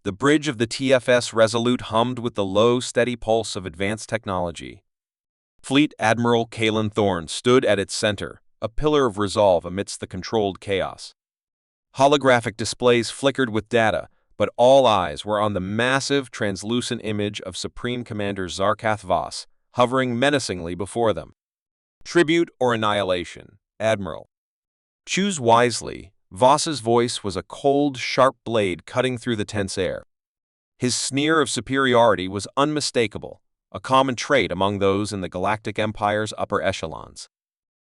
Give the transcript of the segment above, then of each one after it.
The bridge of the TFS Resolute hummed with the low, steady pulse of advanced technology. Fleet Admiral Kalen Thorne stood at its center, a pillar of resolve amidst the controlled chaos. Holographic displays flickered with data, but all eyes were on the massive, translucent image of Supreme Commander Zarkath Voss, hovering menacingly before them. Tribute or annihilation, Admiral. Choose wisely. Voss's voice was a cold, sharp blade cutting through the tense air. His sneer of superiority was unmistakable, a common trait among those in the Galactic Empire's upper echelons.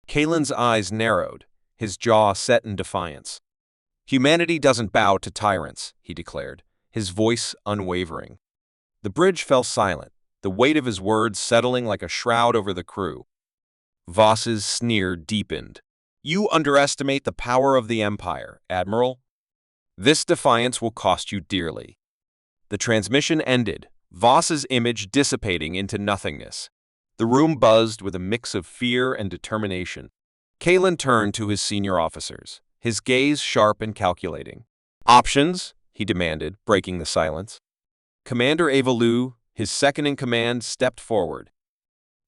Kalen's eyes narrowed, his jaw set in defiance. Humanity doesn't bow to tyrants, he declared, his voice unwavering. The bridge fell silent, the weight of his words settling like a shroud over the crew. Voss's sneer deepened. You underestimate the power of the Empire, Admiral. This defiance will cost you dearly. The transmission ended, Voss's image dissipating into nothingness. The room buzzed with a mix of fear and determination. Kalen turned to his senior officers, his gaze sharp and calculating. Options? He demanded, breaking the silence. Commander Ava Lu, his second-in-command, stepped forward.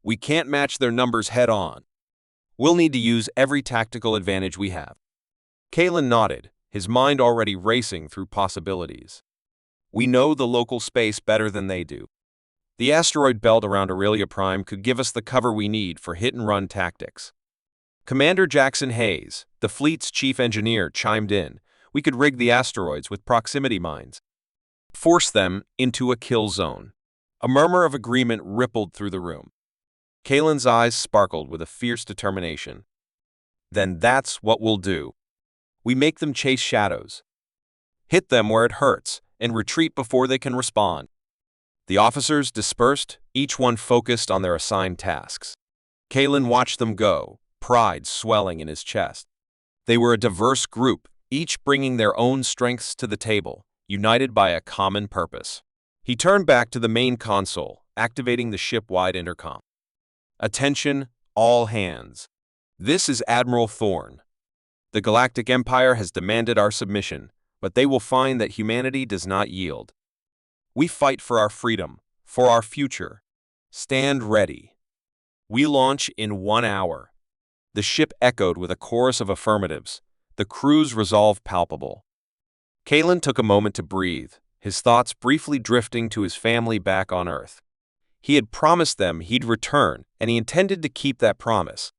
We can't match their numbers head-on. We'll need to use every tactical advantage we have. Kalen nodded, his mind already racing through possibilities. We know the local space better than they do. The asteroid belt around Aurelia Prime could give us the cover we need for hit-and-run tactics. Commander Jackson Hayes, the fleet's chief engineer, chimed in. We could rig the asteroids with proximity mines. Force them into a kill zone. A murmur of agreement rippled through the room. Kalen's eyes sparkled with a fierce determination. Then that's what we'll do. We make them chase shadows. Hit them where it hurts, and retreat before they can respond. The officers dispersed, each one focused on their assigned tasks. Kalen watched them go, pride swelling in his chest. They were a diverse group, each bringing their own strengths to the table, united by a common purpose. He turned back to the main console, activating the ship-wide intercom. Attention, all hands. This is Admiral Thorne. The Galactic Empire has demanded our submission, but they will find that humanity does not yield. We fight for our freedom, for our future. Stand ready. We launch in 1 hour. The ship echoed with a chorus of affirmatives, the crew's resolve palpable. Kalen took a moment to breathe, his thoughts briefly drifting to his family back on Earth. He had promised them he'd return, and he intended to keep that promise.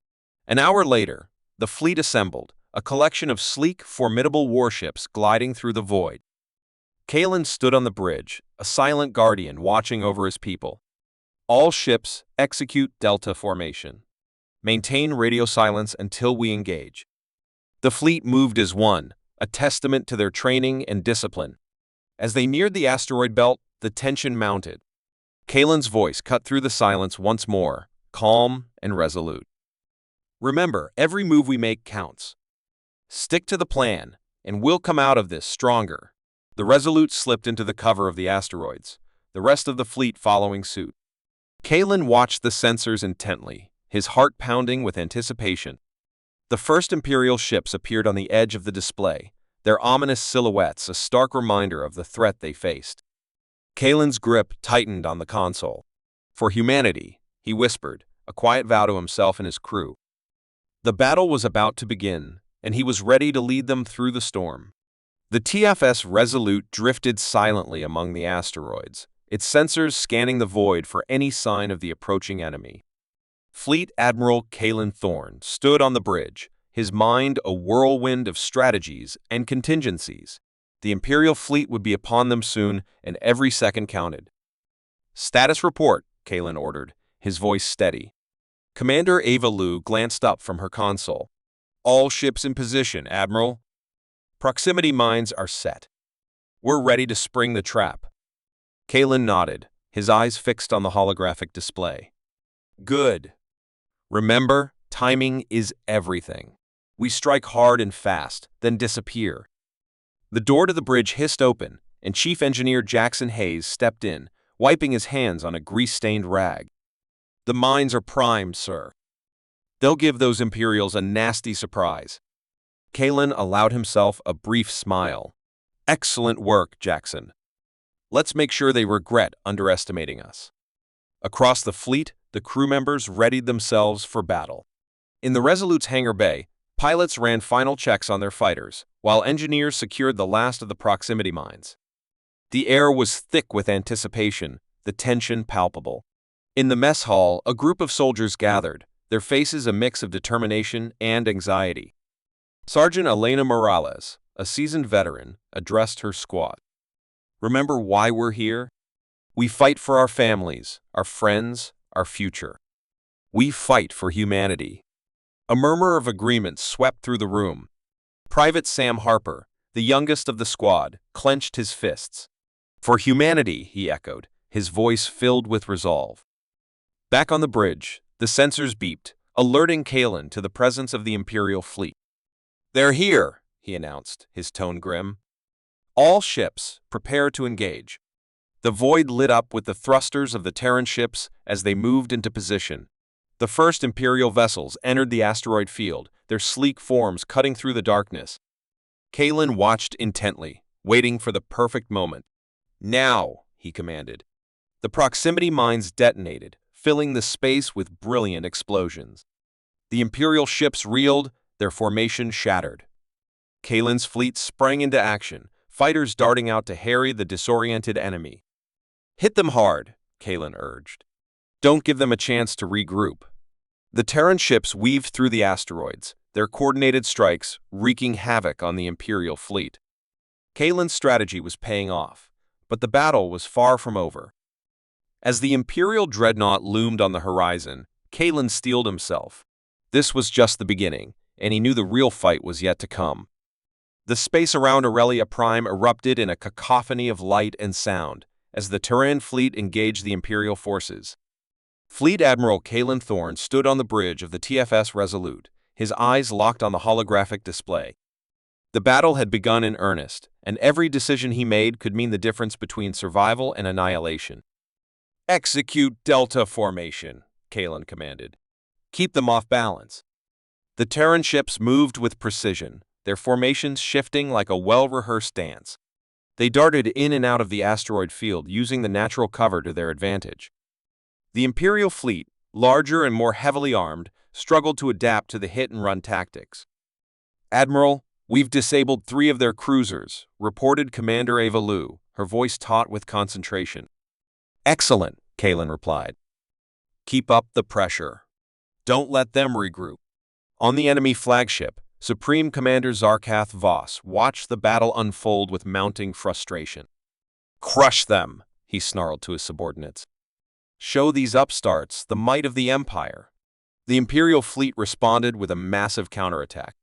An hour later, the fleet assembled, a collection of sleek, formidable warships gliding through the void. Kalen stood on the bridge, a silent guardian watching over his people. All ships execute Delta formation. Maintain radio silence until we engage. The fleet moved as one, a testament to their training and discipline. As they neared the asteroid belt, the tension mounted. Kalen's voice cut through the silence once more, calm and resolute. Remember, every move we make counts. Stick to the plan, and we'll come out of this stronger. The Resolute slipped into the cover of the asteroids, the rest of the fleet following suit. Kalen watched the sensors intently, his heart pounding with anticipation. The first Imperial ships appeared on the edge of the display, their ominous silhouettes a stark reminder of the threat they faced. Kalen's grip tightened on the console. For humanity, he whispered, a quiet vow to himself and his crew. The battle was about to begin, and he was ready to lead them through the storm. The TFS Resolute drifted silently among the asteroids, its sensors scanning the void for any sign of the approaching enemy. Fleet Admiral Kalen Thorne stood on the bridge, his mind a whirlwind of strategies and contingencies. The Imperial fleet would be upon them soon, and every second counted. Status report, Kalen ordered, his voice steady. Commander Ava Lu glanced up from her console. All ships in position, Admiral. Proximity mines are set. We're ready to spring the trap. Kalen nodded, his eyes fixed on the holographic display. Good. Remember, timing is everything. We strike hard and fast, then disappear. The door to the bridge hissed open, and Chief Engineer Jackson Hayes stepped in, wiping his hands on a grease-stained rag. The mines are primed, sir. They'll give those Imperials a nasty surprise. Kalen allowed himself a brief smile. Excellent work, Jackson. Let's make sure they regret underestimating us. Across the fleet, the crew members readied themselves for battle. In the Resolute's hangar bay, pilots ran final checks on their fighters, while engineers secured the last of the proximity mines. The air was thick with anticipation, the tension palpable. In the mess hall, a group of soldiers gathered, their faces a mix of determination and anxiety. Sergeant Elena Morales, a seasoned veteran, addressed her squad. "Remember why we're here? We fight for our families, our friends, our future. We fight for humanity." A murmur of agreement swept through the room. Private Sam Harper, the youngest of the squad, clenched his fists. "For humanity," he echoed, his voice filled with resolve. Back on the bridge, the sensors beeped, alerting Kalen to the presence of the Imperial fleet. "They're here," he announced, his tone grim. "All ships, prepare to engage." The void lit up with the thrusters of the Terran ships as they moved into position. The first Imperial vessels entered the asteroid field, their sleek forms cutting through the darkness. Kalen watched intently, waiting for the perfect moment. "Now," he commanded. The proximity mines detonated, filling the space with brilliant explosions. The Imperial ships reeled, their formation shattered. Kalen's fleet sprang into action, fighters darting out to harry the disoriented enemy. "Hit them hard," Kalen urged. "Don't give them a chance to regroup." The Terran ships weaved through the asteroids, their coordinated strikes wreaking havoc on the Imperial fleet. Kalen's strategy was paying off, but the battle was far from over. As the Imperial Dreadnought loomed on the horizon, Kalen steeled himself. This was just the beginning, and he knew the real fight was yet to come. The space around Aurelia Prime erupted in a cacophony of light and sound as the Terran fleet engaged the Imperial forces. Fleet Admiral Kalen Thorne stood on the bridge of the TFS Resolute, his eyes locked on the holographic display. The battle had begun in earnest, and every decision he made could mean the difference between survival and annihilation. "Execute Delta Formation," Kalen commanded. "Keep them off balance." The Terran ships moved with precision, their formations shifting like a well-rehearsed dance. They darted in and out of the asteroid field using the natural cover to their advantage. The Imperial fleet, larger and more heavily armed, struggled to adapt to the hit-and-run tactics. "Admiral, we've disabled 3 of their cruisers," reported Commander Ava Liu, her voice taut with concentration. "Excellent," Kalen replied. "Keep up the pressure. Don't let them regroup." On the enemy flagship, Supreme Commander Zarkath Voss watched the battle unfold with mounting frustration. "Crush them," he snarled to his subordinates. "Show these upstarts the might of the Empire." The Imperial fleet responded with a massive counterattack.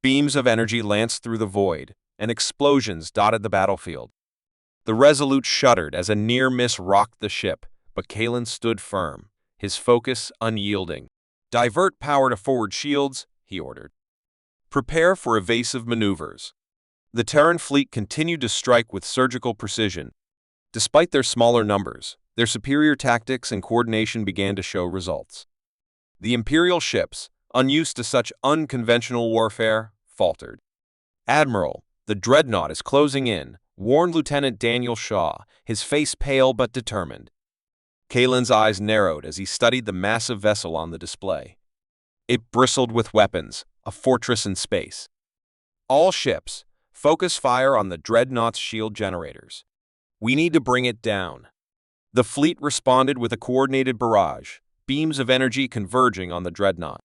Beams of energy lanced through the void, and explosions dotted the battlefield. The Resolute shuddered as a near miss rocked the ship, but Kalen stood firm, his focus unyielding. "Divert power to forward shields," he ordered. "Prepare for evasive maneuvers." The Terran fleet continued to strike with surgical precision. Despite their smaller numbers, their superior tactics and coordination began to show results. The Imperial ships, unused to such unconventional warfare, faltered. "Admiral, the Dreadnought is closing in," warned Lieutenant Daniel Shaw, his face pale but determined. Kalen's eyes narrowed as he studied the massive vessel on the display. It bristled with weapons, a fortress in space. "All ships, focus fire on the Dreadnought's shield generators. We need to bring it down." The fleet responded with a coordinated barrage, beams of energy converging on the Dreadnought.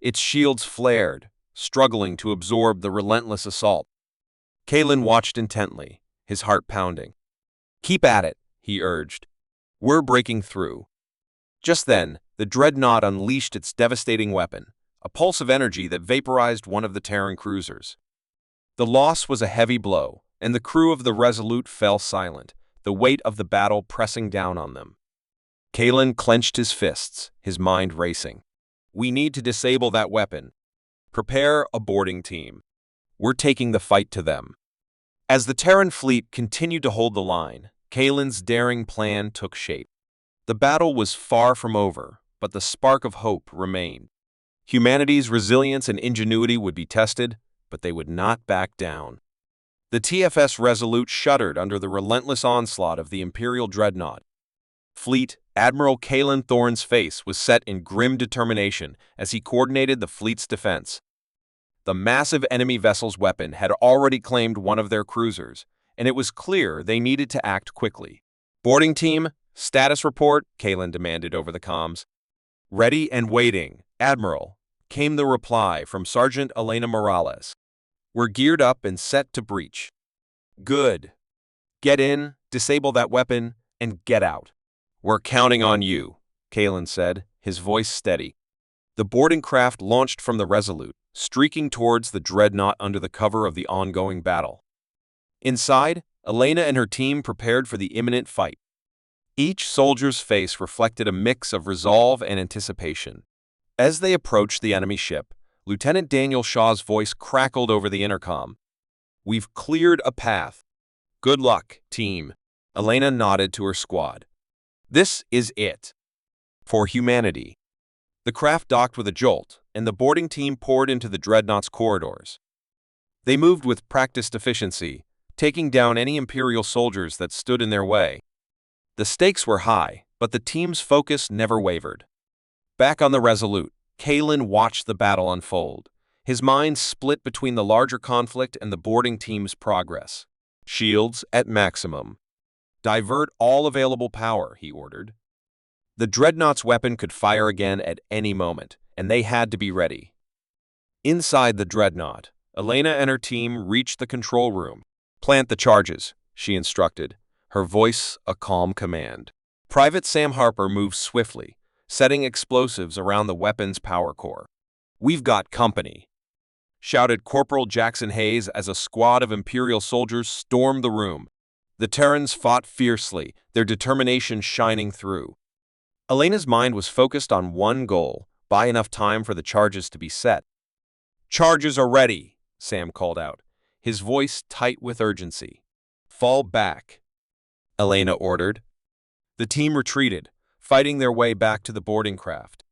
Its shields flared, struggling to absorb the relentless assault. Kalen watched intently, his heart pounding. "Keep at it," he urged. "We're breaking through." Just then, the Dreadnought unleashed its devastating weapon, a pulse of energy that vaporized one of the Terran cruisers. The loss was a heavy blow, and the crew of the Resolute fell silent, the weight of the battle pressing down on them. Kalen clenched his fists, his mind racing. "We need to disable that weapon. Prepare a boarding team. We're taking the fight to them." As the Terran fleet continued to hold the line, Kalen's daring plan took shape. The battle was far from over, but the spark of hope remained. Humanity's resilience and ingenuity would be tested, but they would not back down. The TFS Resolute shuddered under the relentless onslaught of the Imperial Dreadnought. Fleet Admiral Kalen Thorne's face was set in grim determination as he coordinated the fleet's defense. The massive enemy vessel's weapon had already claimed one of their cruisers, and it was clear they needed to act quickly. "Boarding team, status report," Kalen demanded over the comms. "Ready and waiting, Admiral," came the reply from Sergeant Elena Morales. "We're geared up and set to breach." "Good. Get in, disable that weapon, and get out." "We're counting on you," Kalen said, his voice steady. The boarding craft launched from the Resolute, streaking towards the Dreadnought under the cover of the ongoing battle. Inside, Elena and her team prepared for the imminent fight. Each soldier's face reflected a mix of resolve and anticipation. As they approached the enemy ship, Lieutenant Daniel Shaw's voice crackled over the intercom. "We've cleared a path. Good luck, team." Elena nodded to her squad. "This is it. For humanity." The craft docked with a jolt, and the boarding team poured into the Dreadnought's corridors. They moved with practiced efficiency, taking down any Imperial soldiers that stood in their way. The stakes were high, but the team's focus never wavered. Back on the Resolute, Kalen watched the battle unfold, his mind split between the larger conflict and the boarding team's progress. "Shields at maximum. Divert all available power," he ordered. The Dreadnought's weapon could fire again at any moment, and they had to be ready. Inside the Dreadnought, Elena and her team reached the control room. "Plant the charges," she instructed, her voice a calm command. Private Sam Harper moved swiftly, setting explosives around the weapon's power core. "We've got company," shouted Corporal Jackson Hayes as a squad of Imperial soldiers stormed the room. The Terrans fought fiercely, their determination shining through. Elena's mind was focused on one goal: buy enough time for the charges to be set. "Charges are ready," Sam called out, his voice tight with urgency. "Fall back," Elena ordered. The team retreated, fighting their way back to the boarding craft.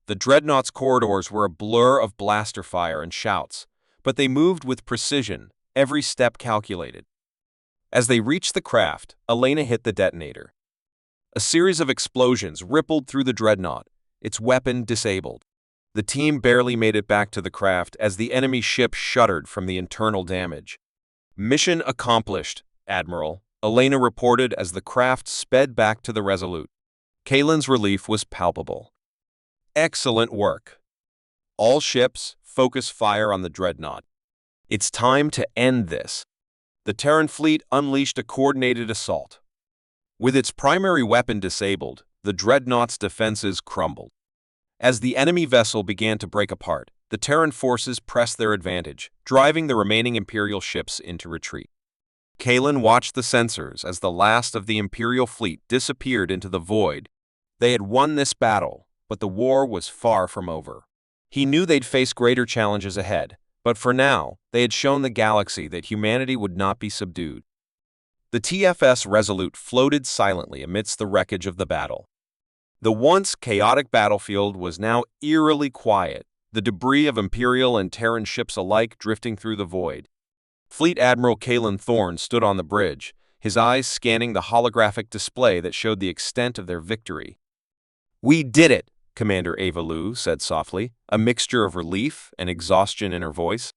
The Dreadnought's corridors were a blur of blaster fire and shouts, but they moved with precision, every step calculated. As they reached the craft, Elena hit the detonator. A series of explosions rippled through the Dreadnought, its weapon disabled. The team barely made it back to the craft as the enemy ship shuddered from the internal damage. "Mission accomplished, Admiral," Elena reported as the craft sped back to the Resolute. Kalen's relief was palpable. "Excellent work. All ships, focus fire on the Dreadnought. It's time to end this." The Terran fleet unleashed a coordinated assault. With its primary weapon disabled, the Dreadnought's defenses crumbled. As the enemy vessel began to break apart, the Terran forces pressed their advantage, driving the remaining Imperial ships into retreat. Kalen watched the sensors as the last of the Imperial fleet disappeared into the void. They had won this battle, but the war was far from over. He knew they'd face greater challenges ahead, but for now, they had shown the galaxy that humanity would not be subdued. The TFS Resolute floated silently amidst the wreckage of the battle. The once chaotic battlefield was now eerily quiet, the debris of Imperial and Terran ships alike drifting through the void. Fleet Admiral Kalen Thorne stood on the bridge, his eyes scanning the holographic display that showed the extent of their victory. "We did it," Commander Ava Lu said softly, a mixture of relief and exhaustion in her voice.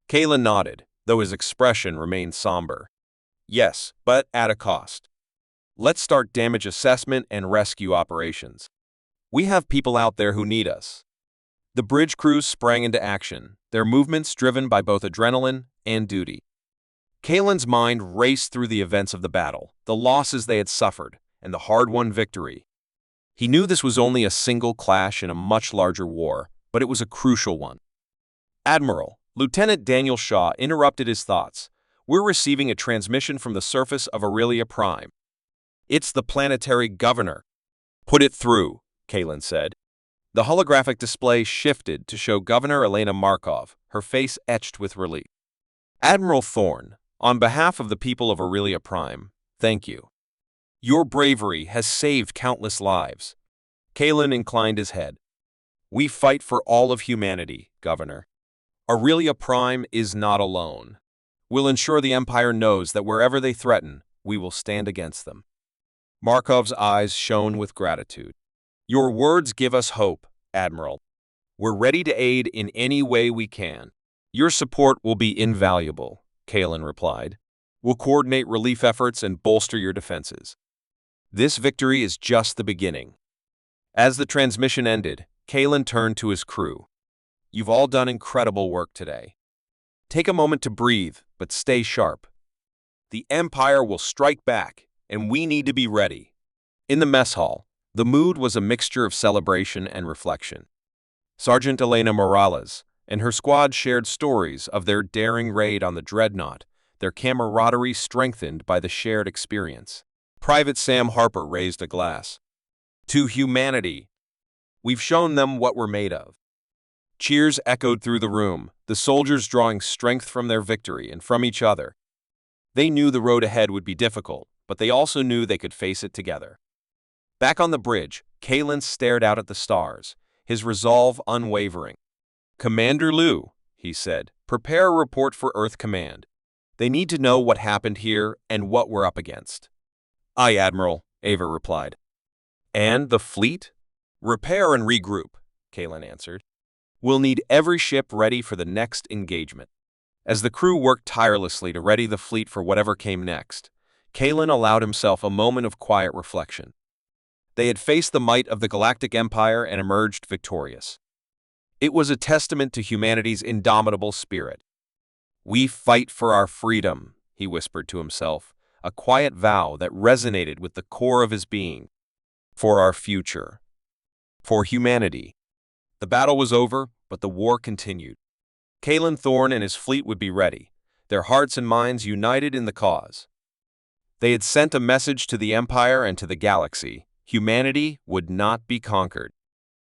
Kalen nodded, though his expression remained somber. "Yes, but at a cost. Let's start damage assessment and rescue operations. We have people out there who need us." The bridge crews sprang into action, their movements driven by both adrenaline and duty. Kalen's mind raced through the events of the battle, the losses they had suffered, and the hard-won victory. He knew this was only a single clash in a much larger war, but it was a crucial one. "Admiral," Lieutenant Daniel Shaw interrupted his thoughts. "We're receiving a transmission from the surface of Aurelia Prime." "It's the planetary governor." "Put it through," Kalen said. The holographic display shifted to show Governor Elena Markov, her face etched with relief. "Admiral Thorne, on behalf of the people of Aurelia Prime, thank you. Your bravery has saved countless lives." Kalen inclined his head. "We fight for all of humanity, Governor. Aurelia Prime is not alone. We'll ensure the Empire knows that wherever they threaten, we will stand against them." Markov's eyes shone with gratitude. "Your words give us hope, Admiral. We're ready to aid in any way we can." "Your support will be invaluable," Kalen replied. "We'll coordinate relief efforts and bolster your defenses. This victory is just the beginning." As the transmission ended, Kalen turned to his crew. "You've all done incredible work today. Take a moment to breathe, but stay sharp. The Empire will strike back, and we need to be ready." In the mess hall, the mood was a mixture of celebration and reflection. Sergeant Elena Morales and her squad shared stories of their daring raid on the Dreadnought, their camaraderie strengthened by the shared experience. Private Sam Harper raised a glass. "To humanity. We've shown them what we're made of." Cheers echoed through the room, the soldiers drawing strength from their victory and from each other. They knew the road ahead would be difficult, but they also knew they could face it together. Back on the bridge, Kalen stared out at the stars, his resolve unwavering. "Commander Liu," he said, "prepare a report for Earth Command. They need to know what happened here and what we're up against." "Aye, Admiral," Ava replied. "And the fleet?" "Repair and regroup," Kalen answered. "We'll need every ship ready for the next engagement." As the crew worked tirelessly to ready the fleet for whatever came next, Kalen allowed himself a moment of quiet reflection. They had faced the might of the Galactic Empire and emerged victorious. It was a testament to humanity's indomitable spirit. "We fight for our freedom," he whispered to himself, a quiet vow that resonated with the core of his being. "For our future. For humanity." The battle was over, but the war continued. Kalen Thorne and his fleet would be ready, their hearts and minds united in the cause. They had sent a message to the Empire and to the galaxy: humanity would not be conquered.